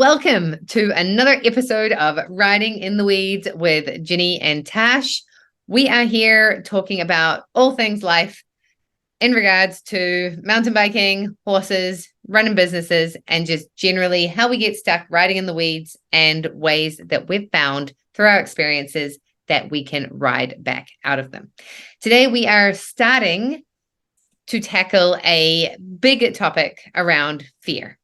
Welcome to another episode of Riding in the Weeds with Ginny and Tash. We are here talking about all things life in regards to mountain biking, horses, running businesses, and just generally how we get stuck riding in the weeds and ways that we've found through our experiences that we can ride back out of them. Today, we are starting to tackle a big topic around fear.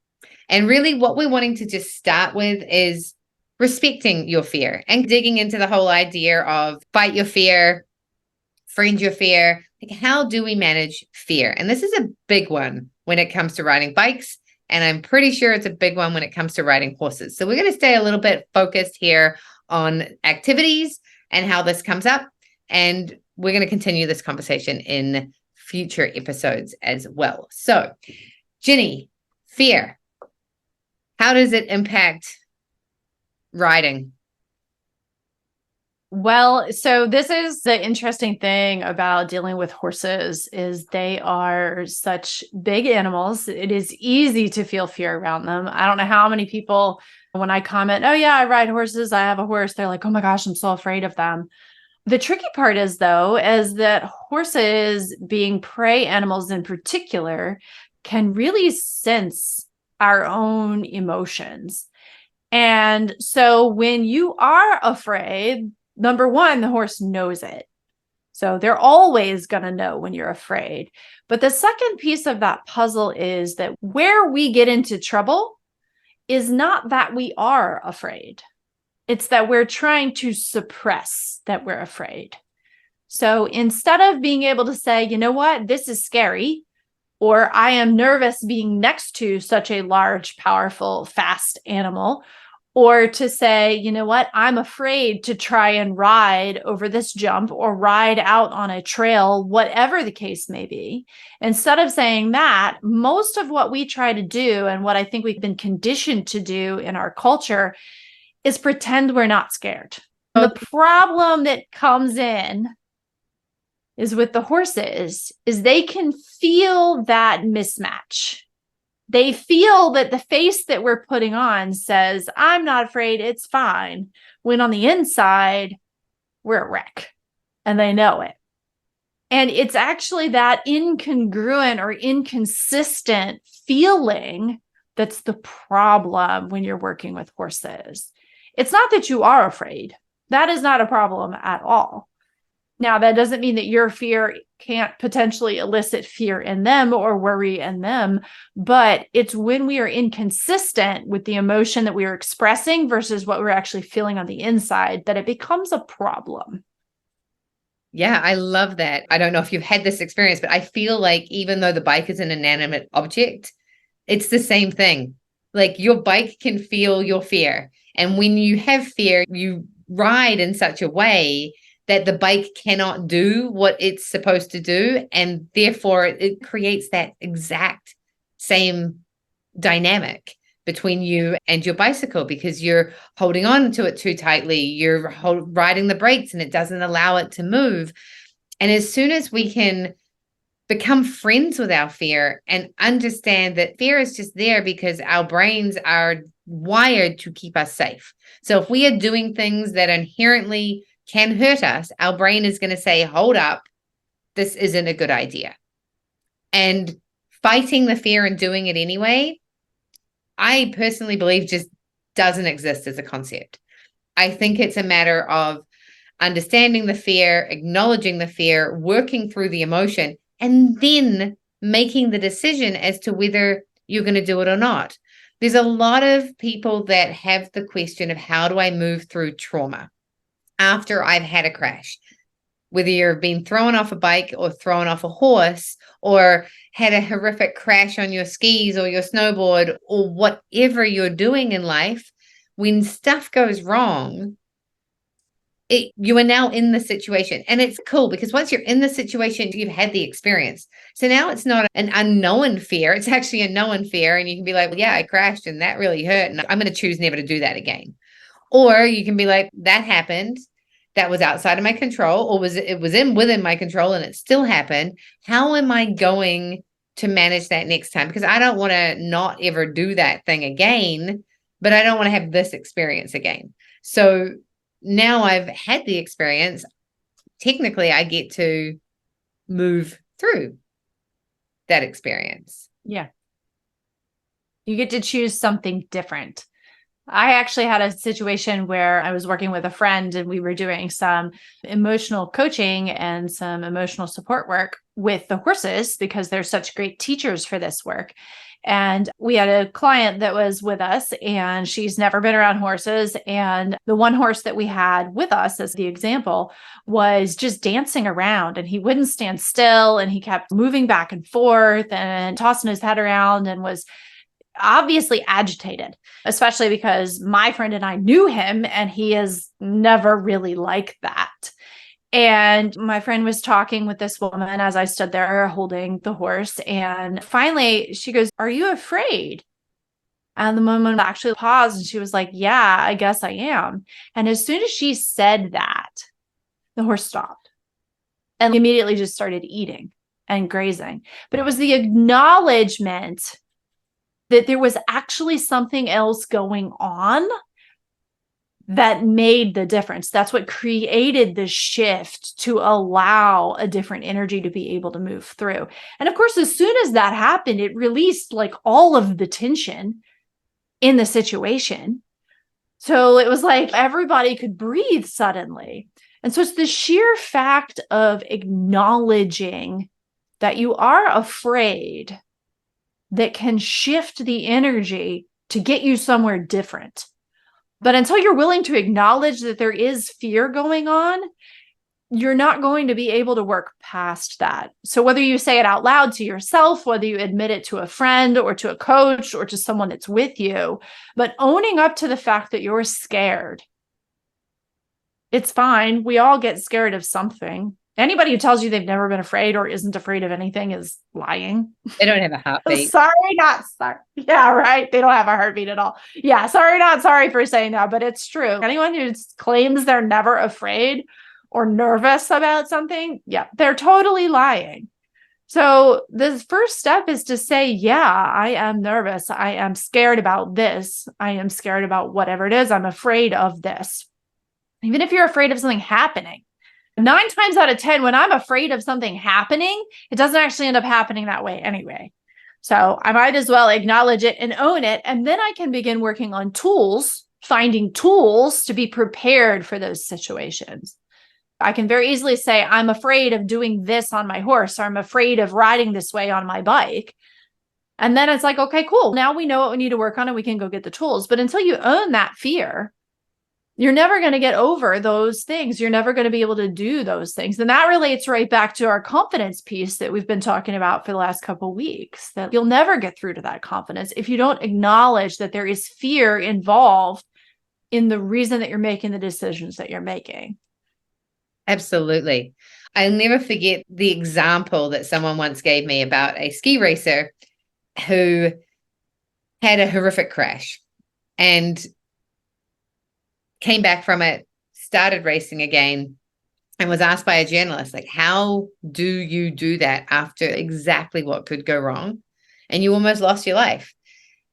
And really what we're wanting to just start with is respecting your fear and digging into the whole idea of fight your fear, friend your fear. Like, how do we manage fear? And this is a big one when it comes to riding bikes. And I'm pretty sure it's a big one when it comes to riding horses. So we're going to stay a little bit focused here on activities and how this comes up. And we're going to continue this conversation in future episodes as well. So, Ginny, fear. How does it impact riding? Well, so this is the interesting thing about dealing with horses is they are such big animals. It is easy to feel fear around them. I don't know how many people, when I comment, oh yeah, I ride horses, I have a horse, they're like, oh my gosh, I'm so afraid of them. The tricky part is though, is that horses, being prey animals in particular, can really sense our own emotions. And so when you are afraid, number one, the horse knows it. So they're always going to know when you're afraid. But the second piece of that puzzle is that where we get into trouble is not that we are afraid. It's that we're trying to suppress that we're afraid. So instead of being able to say, you know what, this is scary, or I am nervous being next to such a large, powerful, fast animal, or to say, you know what, I'm afraid to try and ride over this jump or ride out on a trail, whatever the case may be. Instead of saying that, most of what we try to do and what I think we've been conditioned to do in our culture is pretend we're not scared. The problem that comes in is with the horses is they can feel that mismatch. They feel that the face that we're putting on says, I'm not afraid, it's fine. When on the inside, we're a wreck and they know it. And it's actually that incongruent or inconsistent feeling that's the problem when you're working with horses. It's not that you are afraid. That is not a problem at all. Now, that doesn't mean that your fear can't potentially elicit fear in them or worry in them, but it's when we are inconsistent with the emotion that we are expressing versus what we're actually feeling on the inside that it becomes a problem. Yeah, I love that. I don't know if you've had this experience, but I feel like even though the bike is an inanimate object, it's the same thing. Like your bike can feel your fear. And when you have fear, you ride in such a way that the bike cannot do what it's supposed to do. And therefore it creates that exact same dynamic between you and your bicycle because you're holding on to it too tightly. You're riding the brakes and it doesn't allow it to move. And as soon as we can become friends with our fear and understand that fear is just there because our brains are wired to keep us safe. So if we are doing things that inherently can hurt us, our brain is going to say, hold up, this isn't a good idea. And fighting the fear and doing it anyway, I personally believe just doesn't exist as a concept. I think it's a matter of understanding the fear, acknowledging the fear, working through the emotion, and then making the decision as to whether you're going to do it or not. There's a lot of people that have the question of how do I move through trauma after I've had a crash, whether you've been thrown off a bike or thrown off a horse or had a horrific crash on your skis or your snowboard or whatever you're doing in life. When stuff goes wrong, you are now in the situation. And it's cool because once you're in the situation, you've had the experience. So now it's not an unknown fear. It's actually a known fear. And you can be like, well, yeah, I crashed and that really hurt. And I'm going to choose never to do that again. Or you can be like, that happened. That was outside of my control, or it was within my control and it still happened. How am I going to manage that next time? Because I don't want to not ever do that thing again. but I don't want to have this experience again. So now I've had the experience. Technically, I get to move through that experience. Yeah. You get to choose something different. I actually had a situation where I was working with a friend and we were doing some emotional coaching and some emotional support work with the horses because they're such great teachers for this work. And we had a client that was with us and she's never been around horses. And the one horse that we had with us, as the example, was just dancing around and he wouldn't stand still and he kept moving back and forth and tossing his head around and was obviously agitated, especially because my friend and I knew him and he is never really like that. And my friend was talking with this woman as I stood there holding the horse. And finally she goes, "Are you afraid?" And the woman actually paused and she was like, "Yeah, I guess I am." And as soon as she said that, the horse stopped and immediately just started eating and grazing. But it was the acknowledgement that there was actually something else going on that made the difference. That's what created the shift to allow a different energy to be able to move through. And of course, as soon as that happened, it released like all of the tension in the situation. So it was like everybody could breathe suddenly. And so it's the sheer fact of acknowledging that you are afraid that can shift the energy to get you somewhere different. But until you're willing to acknowledge that there is fear going on, you're not going to be able to work past that. So whether you say it out loud to yourself, whether you admit it to a friend or to a coach or to someone that's with you, but owning up to the fact that you're scared. It's fine. We all get scared of something. Anybody who tells you they've never been afraid or isn't afraid of anything is lying. They don't have a heartbeat. Sorry, not sorry. Yeah, right. They don't have a heartbeat at all. Yeah, sorry, not sorry for saying that, but it's true. Anyone who claims they're never afraid or nervous about something, yeah, they're totally lying. So the first step is to say, yeah, I am nervous. I am scared about this. I am scared about whatever it is. I'm afraid of this. Even if you're afraid of something happening, 9 times out of 10, when I'm afraid of something happening, it doesn't actually end up happening that way anyway. So I might as well acknowledge it and own it. And then I can begin working on tools, finding tools to be prepared for those situations. I can very easily say, I'm afraid of doing this on my horse, or I'm afraid of riding this way on my bike. And then it's like, okay, cool. Now we know what we need to work on and we can go get the tools. But until you own that fear, you're never going to get over those things. You're never going to be able to do those things. And that relates right back to our confidence piece that we've been talking about for the last couple of weeks, that you'll never get through to that confidence if you don't acknowledge that there is fear involved in the reason that you're making the decisions that you're making. Absolutely. I'll never forget the example that someone once gave me about a ski racer who had a horrific crash and came back from it, started racing again, and was asked by a journalist, like, how do you do that after exactly what could go wrong? And you almost lost your life.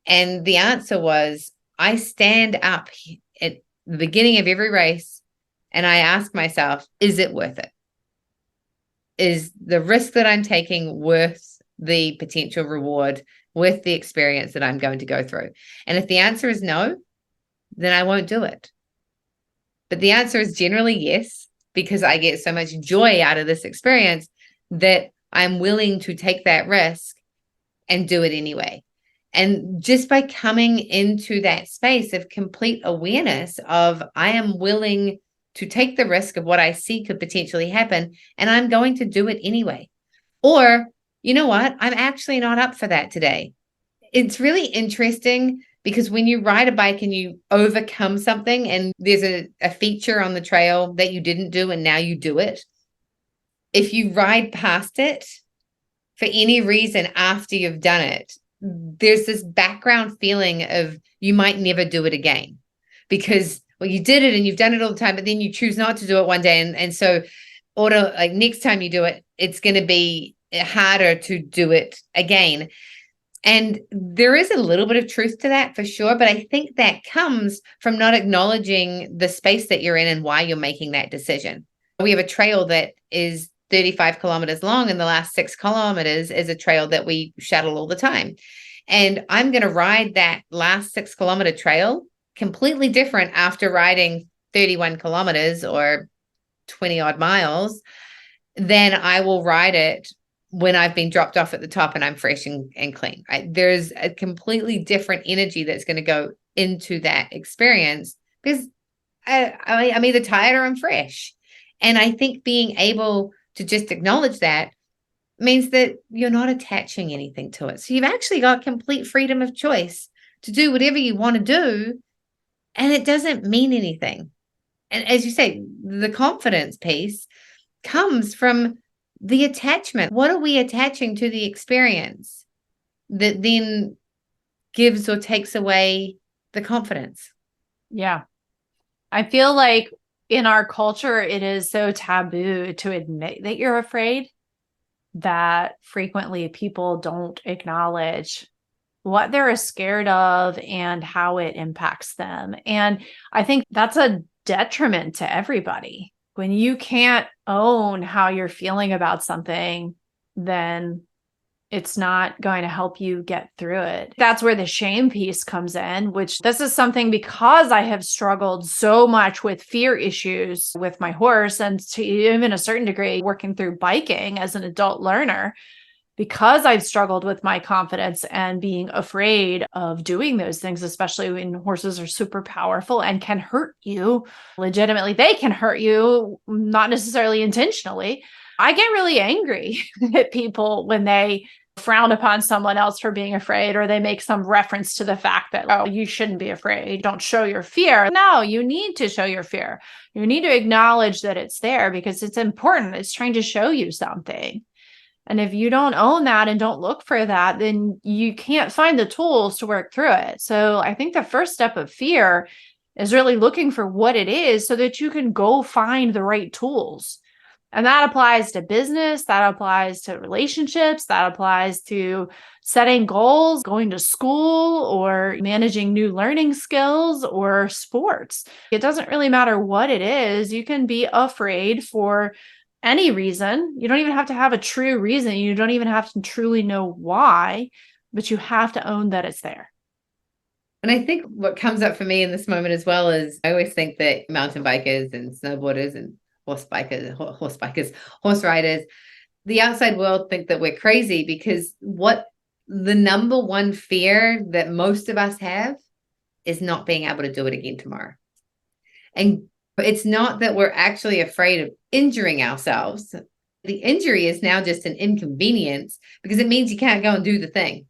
And the answer was, I stand up at the beginning of every race and I ask myself, is it worth it? Is the risk that I'm taking worth the potential reward, worth the experience that I'm going to go through? And if the answer is no, then I won't do it. But the answer is generally yes, because I get so much joy out of this experience that I'm willing to take that risk and do it anyway. And just by coming into that space of complete awareness of I am willing to take the risk of what I see could potentially happen, and I'm going to do it anyway. Or, you know what? I'm actually not up for that today. It's really interesting because when you ride a bike and you overcome something and there's a feature on the trail that you didn't do and now you do it, if you ride past it for any reason after you've done it, there's this background feeling of you might never do it again because, well, you did it and you've done it all the time, but then you choose not to do it one day. And so next time you do it, it's going to be harder to do it again. And there is a little bit of truth to that for sure. But I think that comes from not acknowledging the space that you're in and why you're making that decision. We have a trail that is 35 kilometers long, and the last 6 kilometers is a trail that we shuttle all the time. And I'm going to ride that last 6 kilometer trail completely different after riding 31 kilometers or 20 odd miles than I will ride it when I've been dropped off at the top and I'm fresh and clean. There's a completely different energy that's going to go into that experience because I'm either tired or I'm fresh. And I think being able to just acknowledge that means that you're not attaching anything to it. So you've actually got complete freedom of choice to do whatever you want to do, and it doesn't mean anything. And as you say, the confidence piece comes from the attachment. What are we attaching to the experience that then gives or takes away the confidence? Yeah. I feel like in our culture, it is so taboo to admit that you're afraid that frequently people don't acknowledge what they're scared of and how it impacts them. And I think that's a detriment to everybody. When you can't own how you're feeling about something, then it's not going to help you get through it. That's where the shame piece comes in, which this is something because I have struggled so much with fear issues with my horse, and to even a certain degree working through biking as an adult learner, because I've struggled with my confidence and being afraid of doing those things, especially when horses are super powerful and can hurt you legitimately. They can hurt you, not necessarily intentionally. I get really angry at people when they frown upon someone else for being afraid, or they make some reference to the fact that, oh, you shouldn't be afraid. Don't show your fear. No, you need to show your fear. You need to acknowledge that it's there because it's important. It's trying to show you something. And if you don't own that and don't look for that, then you can't find the tools to work through it. So I think the first step of fear is really looking for what it is so that you can go find the right tools. And that applies to business, that applies to relationships, that applies to setting goals, going to school, or managing new learning skills or sports. It doesn't really matter what it is. You can be afraid for any reason. You don't even have to have a true reason. You don't even have to truly know why, but you have to own that it's there. And I think what comes up for me in this moment as well is I always think that mountain bikers and snowboarders and horse riders, the outside world think that we're crazy because what the number one fear that most of us have is not being able to do it again tomorrow. And it's not that we're actually afraid of injuring ourselves. The injury is now just an inconvenience because it means you can't go and do the thing.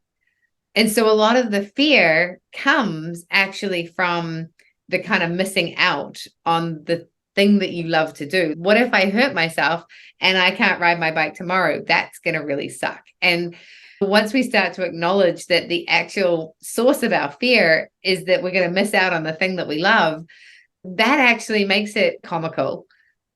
And so a lot of the fear comes actually from the kind of missing out on the thing that you love to do. What if I hurt myself and I can't ride my bike tomorrow? That's going to really suck. And once we start to acknowledge that the actual source of our fear is that we're going to miss out on the thing that we love, that actually makes it comical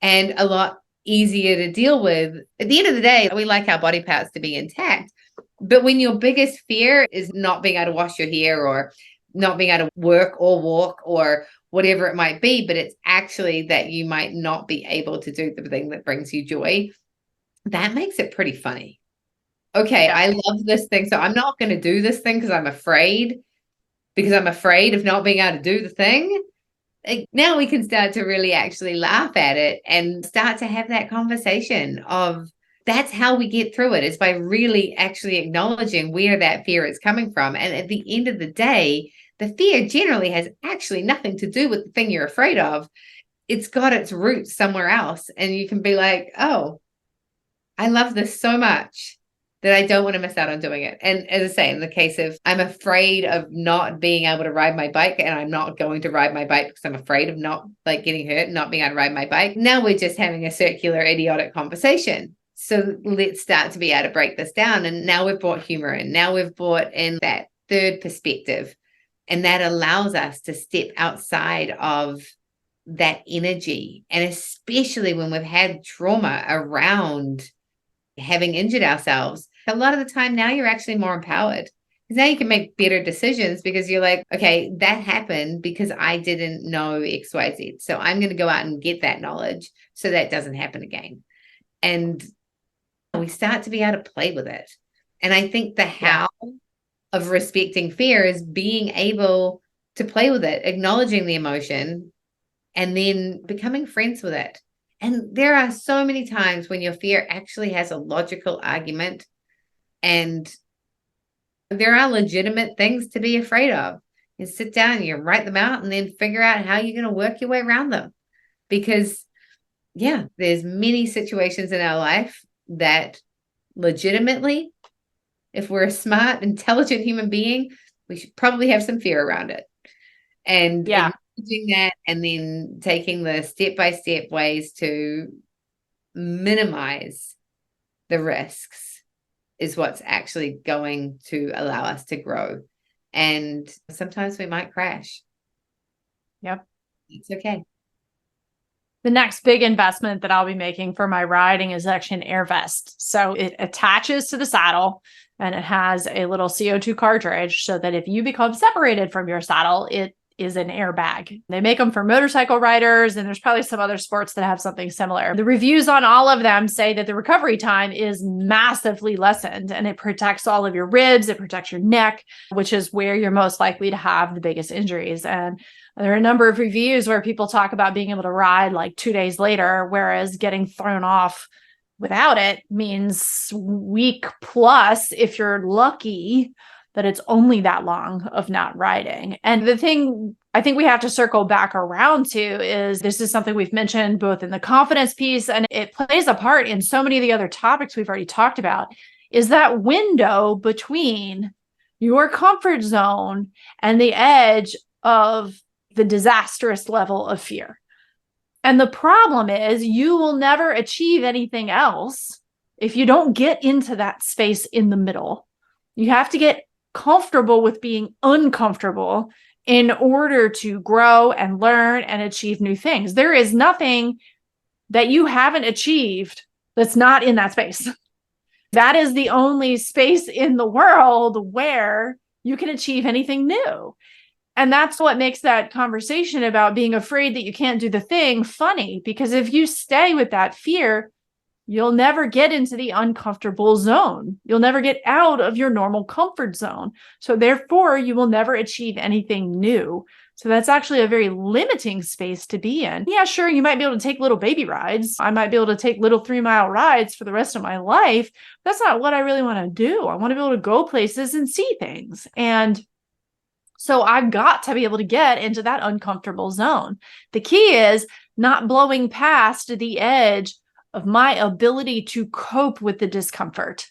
and a lot easier to deal with. At the end of the day, we like our body parts to be intact. But when your biggest fear is not being able to wash your hair or not being able to work or walk or whatever it might be, but it's actually that you might not be able to do the thing that brings you joy, that makes it pretty funny. Okay, I love this thing, so I'm not going to do this thing because I'm afraid of not being able to do the thing. Now we can start to really actually laugh at it and start to have that conversation of that's how we get through it, is by really actually acknowledging where that fear is coming from. And at the end of the day, the fear generally has actually nothing to do with the thing you're afraid of. It's got its roots somewhere else. And you can be like, oh, I love this so much that I don't want to miss out on doing it. And as I say, in the case of I'm afraid of not being able to ride my bike, and I'm not going to ride my bike because I'm afraid of not like getting hurt and not being able to ride my bike. Now we're just having a circular, idiotic conversation. So let's start to be able to break this down. And now we've brought humor in. Now we've brought in that third perspective. And that allows us to step outside of that energy. And especially when we've had trauma around having injured ourselves, a lot of the time now you're actually more empowered. Now you can make better decisions because you're like, okay, that happened because I didn't know XYZ. So I'm going to go out and get that knowledge so that doesn't happen again. And we start to be able to play with it. And I think the how of respecting fear is being able to play with it, acknowledging the emotion, and then becoming friends with it. And there are so many times when your fear actually has a logical argument, and there are legitimate things to be afraid of. You sit down and you write them out and then figure out how you're going to work your way around them. Because, yeah, there's many situations in our life that legitimately, if we're a smart, intelligent human being, we should probably have some fear around it. And acknowledging that and then taking the step-by-step ways to minimize the risks is what's actually going to allow us to grow. And sometimes we might crash. Yep. It's okay. The next big investment that I'll be making for my riding is actually an air vest. So it attaches to the saddle and it has a little CO2 cartridge so that if you become separated from your saddle, it is an airbag. They make them for motorcycle riders, and there's probably some other sports that have something similar. The reviews on all of them say that the recovery time is massively lessened, and it protects all of your ribs, it protects your neck, which is where you're most likely to have the biggest injuries. And there are a number of reviews where people talk about being able to ride like 2 days later, whereas getting thrown off without it means week plus, if you're lucky, that it's only that long of not riding. And the thing I think we have to circle back around to is this is something we've mentioned both in the confidence piece, and it plays a part in so many of the other topics we've already talked about, is that window between your comfort zone and the edge of the disastrous level of fear. And the problem is you will never achieve anything else if you don't get into that space in the middle. You have to get comfortable with being uncomfortable in order to grow and learn and achieve new things. There is nothing that you haven't achieved that's not in that space. That is the only space in the world where you can achieve anything new. And that's what makes that conversation about being afraid that you can't do the thing funny, because if you stay with that fear, you'll never get into the uncomfortable zone. You'll never get out of your normal comfort zone. So therefore, you will never achieve anything new. So that's actually a very limiting space to be in. Yeah, sure, you might be able to take little baby rides. I might be able to take little 3-mile rides for the rest of my life. That's not what I really want to do. I want to be able to go places and see things. And so I've got to be able to get into that uncomfortable zone. The key is not blowing past the edge of my ability to cope with the discomfort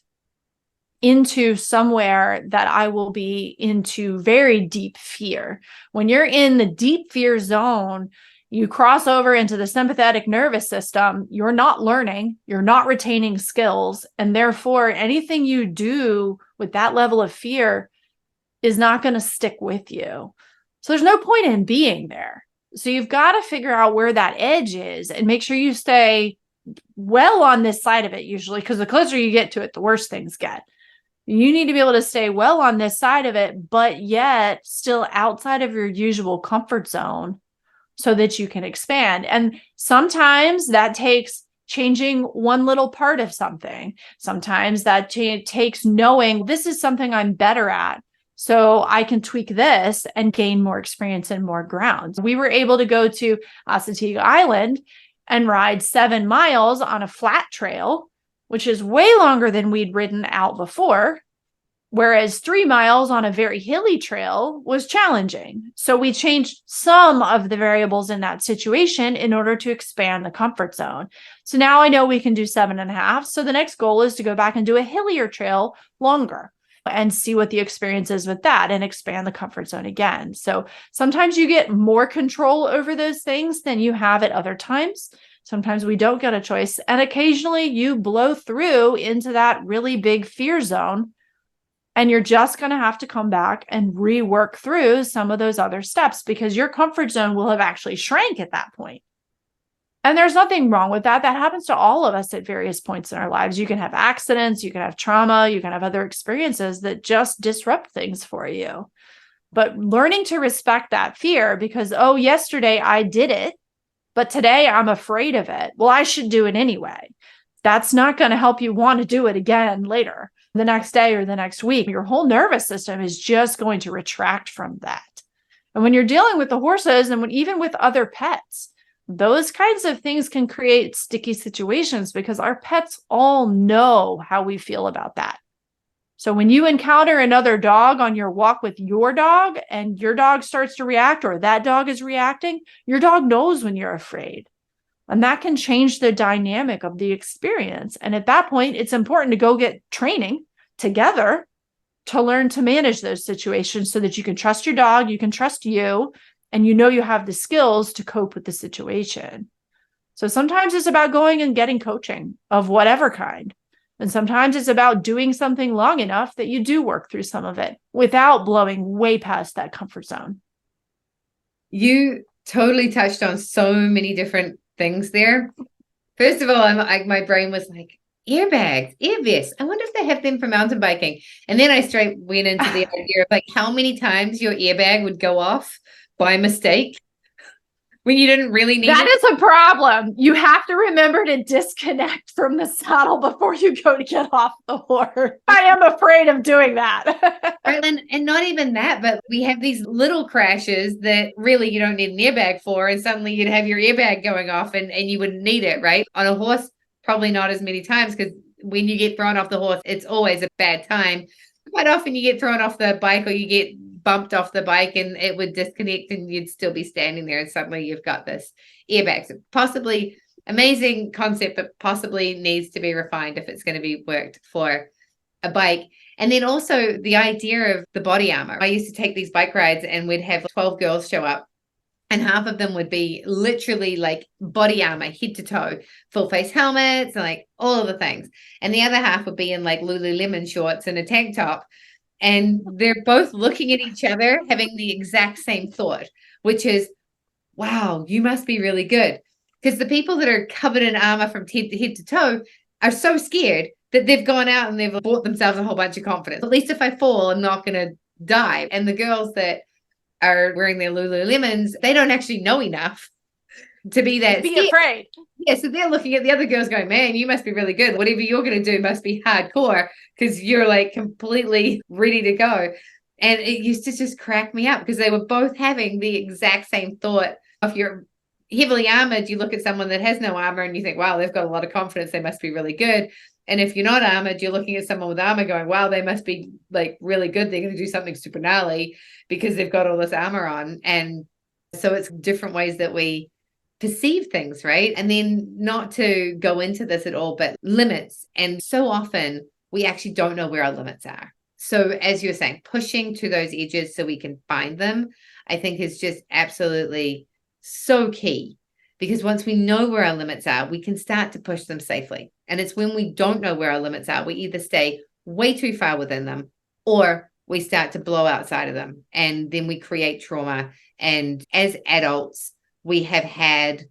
into somewhere that I will be into very deep fear. When you're in the deep fear zone, you cross over into the sympathetic nervous system, you're not learning, you're not retaining skills, and therefore anything you do with that level of fear is not going to stick with you. So there's no point in being there. So you've got to figure out where that edge is and make sure you stay well on this side of it, usually, because the closer you get to it, the worse things get. You need to be able to stay well on this side of it, but yet still outside of your usual comfort zone so that you can expand. And sometimes that takes changing one little part of something. Sometimes that takes knowing this is something I'm better at, so I can tweak this and gain more experience and more ground. We were able to go to Assateague Island and ride 7 miles on a flat trail, which is way longer than we'd ridden out before, whereas 3 miles on a very hilly trail was challenging. So we changed some of the variables in that situation in order to expand the comfort zone. So now I know we can do 7.5. So the next goal is to go back and do a hillier trail longer and see what the experience is with that and expand the comfort zone again. So sometimes you get more control over those things than you have at other times. Sometimes we don't get a choice. And occasionally you blow through into that really big fear zone, and you're just going to have to come back and rework through some of those other steps because your comfort zone will have actually shrank at that point. And there's nothing wrong with that. That happens to all of us at various points in our lives. You can have accidents, you can have trauma, you can have other experiences that just disrupt things for you. But learning to respect that fear because, oh, yesterday I did it, but today I'm afraid of it. Well, I should do it anyway. That's not going to help you want to do it again later, the next day or the next week. Your whole nervous system is just going to retract from that. And when you're dealing with the horses and even with other pets, those kinds of things can create sticky situations because our pets all know how we feel about that. So when you encounter another dog on your walk with your dog and your dog starts to react or that dog is reacting, your dog knows when you're afraid. And that can change the dynamic of the experience. And at that point, it's important to go get training together to learn to manage those situations so that you can trust your dog, you can trust you, and you know you have the skills to cope with the situation. So sometimes it's about going and getting coaching of whatever kind. And sometimes it's about doing something long enough that you do work through some of it without blowing way past that comfort zone. You totally touched on so many different things there. First of all, my brain was like, airbags, air vests. I wonder if they have them for mountain biking. And then I straight went into the idea of like how many times your airbag would go off by mistake when you didn't really need that it. That is a problem. You have to remember to disconnect from the saddle before you go to get off the horse. I am afraid of doing that. Right, and not even that, but we have these little crashes that really you don't need an airbag for, and suddenly you'd have your airbag going off and you wouldn't need it, right? On a horse, probably not as many times because when you get thrown off the horse, it's always a bad time. Quite often you get thrown off the bike or you get bumped off the bike and it would disconnect and you'd still be standing there and suddenly you've got this airbag. So possibly amazing concept, but possibly needs to be refined if it's going to be worked for a bike. And then also the idea of the body armor. I used to take these bike rides and we'd have 12 girls show up and half of them would be literally like body armor, head to toe, full face helmets and like all of the things. And the other half would be in like Lululemon shorts and a tank top. And they're both looking at each other, having the exact same thought, which is, wow, you must be really good. Because the people that are covered in armor from head to toe are so scared that they've gone out and they've bought themselves a whole bunch of confidence. At least if I fall, I'm not going to die. And the girls that are wearing their Lululemons, they don't actually know enough to be that afraid. Yeah, so they're looking at the other girls going, man, you must be really good. Whatever you're going to do must be hardcore because you're like completely ready to go. And it used to just crack me up because they were both having the exact same thought. If you're heavily armored, you look at someone that has no armor and you think, wow, they've got a lot of confidence. They must be really good. And if you're not armored, you're looking at someone with armor going, wow, they must be like really good. They're going to do something super gnarly because they've got all this armor on. And so it's different ways that we perceive things, right? And then not to go into this at all, but limits. And so often we actually don't know where our limits are. So as you're saying, pushing to those edges so we can find them, I think is just absolutely so key. Because once we know where our limits are, we can start to push them safely. And it's when we don't know where our limits are, we either stay way too far within them or we start to blow outside of them. And then we create trauma. And as adults, we have had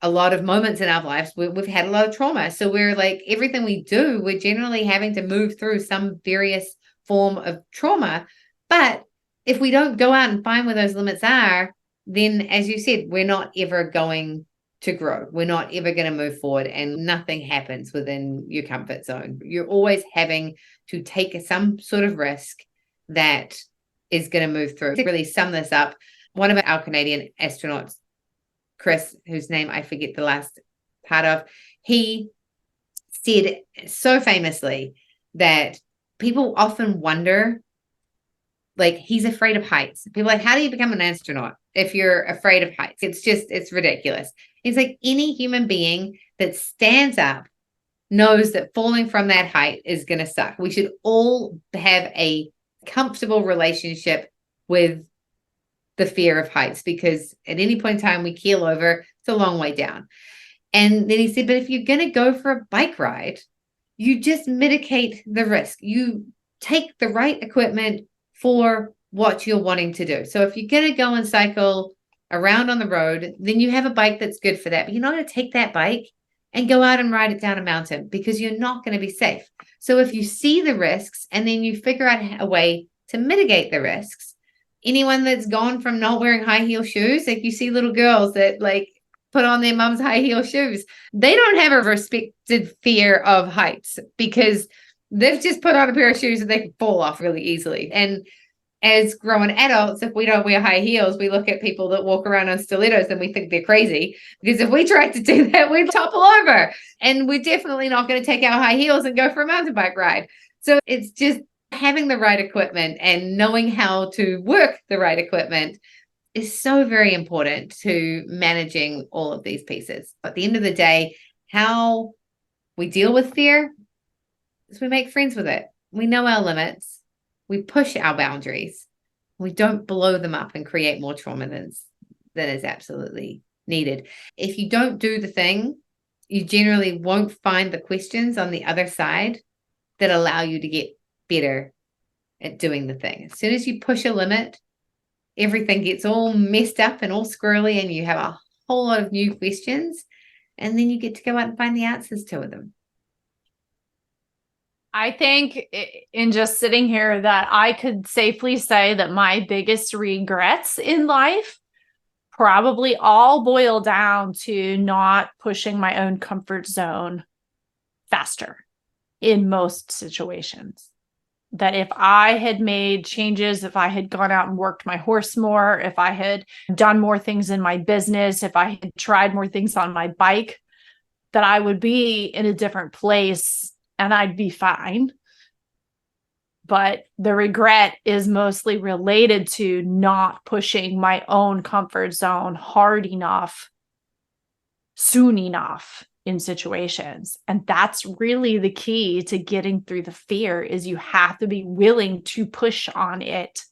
a lot of moments in our lives where we've had a lot of trauma. So we're like, everything we do, we're generally having to move through some various form of trauma. But if we don't go out and find where those limits are, then as you said, we're not ever going to grow. We're not ever going to move forward and nothing happens within your comfort zone. You're always having to take some sort of risk that is going to move through. To really sum this up, one of our Canadian astronauts, Chris, whose name I forget the last part of, he said so famously that people often wonder, like, he's afraid of heights. People are like, how do you become an astronaut if you're afraid of heights? It's ridiculous. He's like, any human being that stands up knows that falling from that height is going to suck. We should all have a comfortable relationship with the fear of heights because at any point in time we keel over, it's a long way down. And then he said, but if you're going to go for a bike ride, you just mitigate the risk. You take the right equipment for what you're wanting to do. So if you're going to go and cycle around on the road, then you have a bike that's good for that. But you're not going to take that bike and go out and ride it down a mountain because you're not going to be safe. So if you see the risks and then you figure out a way to mitigate the risks, anyone that's gone from not wearing high heel shoes, like you see little girls that like put on their mom's high heel shoes, they don't have a respected fear of heights because they've just put on a pair of shoes and they can fall off really easily. And as grown adults, if we don't wear high heels, we look at people that walk around on stilettos and we think they're crazy, because if we tried to do that, we'd topple over. And we're definitely not going to take our high heels and go for a mountain bike ride. So it's just having the right equipment and knowing how to work the right equipment is so very important to managing all of these pieces. At the end of the day, how we deal with fear is we make friends with it. We know our limits. We push our boundaries. We don't blow them up and create more trauma than is absolutely needed. If you don't do the thing, you generally won't find the questions on the other side that allow you to get better at doing the thing. As soon as you push a limit, everything gets all messed up and all squirrely, and you have a whole lot of new questions, and then you get to go out and find the answers to them. I think in just sitting here that I could safely say that my biggest regrets in life probably all boil down to not pushing my own comfort zone faster in most situations. That if I had made changes, if I had gone out and worked my horse more, if I had done more things in my business, if I had tried more things on my bike, that I would be in a different place and I'd be fine. But the regret is mostly related to not pushing my own comfort zone hard enough, soon enough in situations. And that's really the key to getting through the fear, is you have to be willing to push on it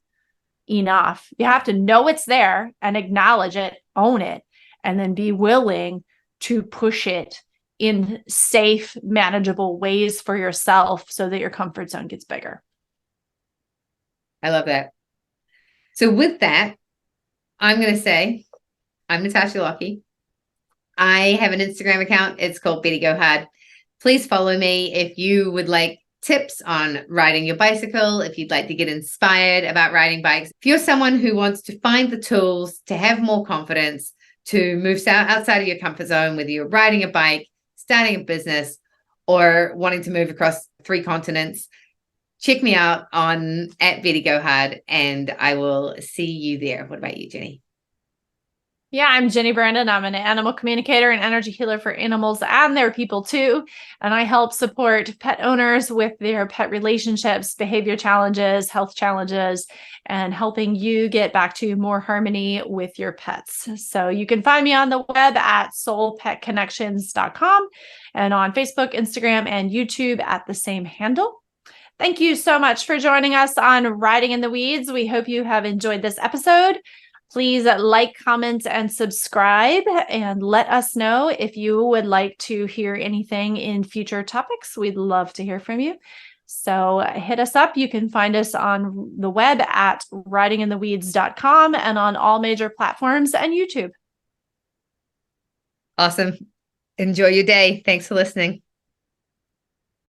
enough. You have to know it's there and acknowledge it, own it, and then be willing to push it in safe, manageable ways for yourself so that your comfort zone gets bigger. I love that. So with that, I'm going to say, I'm Natasha Lockey. I have an Instagram account. It's called Betty Go Hard. Please follow me if you would like tips on riding your bicycle, if you'd like to get inspired about riding bikes. If you're someone who wants to find the tools to have more confidence, to move outside of your comfort zone, whether you're riding a bike, starting a business, or wanting to move across 3 continents, check me out on @BettyGoHard, and I will see you there. What about you, Jenny? Yeah, I'm Ginny Branden. I'm an animal communicator and energy healer for animals and their people too. And I help support pet owners with their pet relationships, behavior challenges, health challenges, and helping you get back to more harmony with your pets. So you can find me on the web at soulpetconnections.com and on Facebook, Instagram, and YouTube at the same handle. Thank you so much for joining us on Riding in the Weeds. We hope you have enjoyed this episode. Please like, comment, and subscribe, and let us know if you would like to hear anything in future topics. We'd love to hear from you. So hit us up. You can find us on the web at ridingintheweeds.com and on all major platforms and YouTube. Awesome. Enjoy your day. Thanks for listening.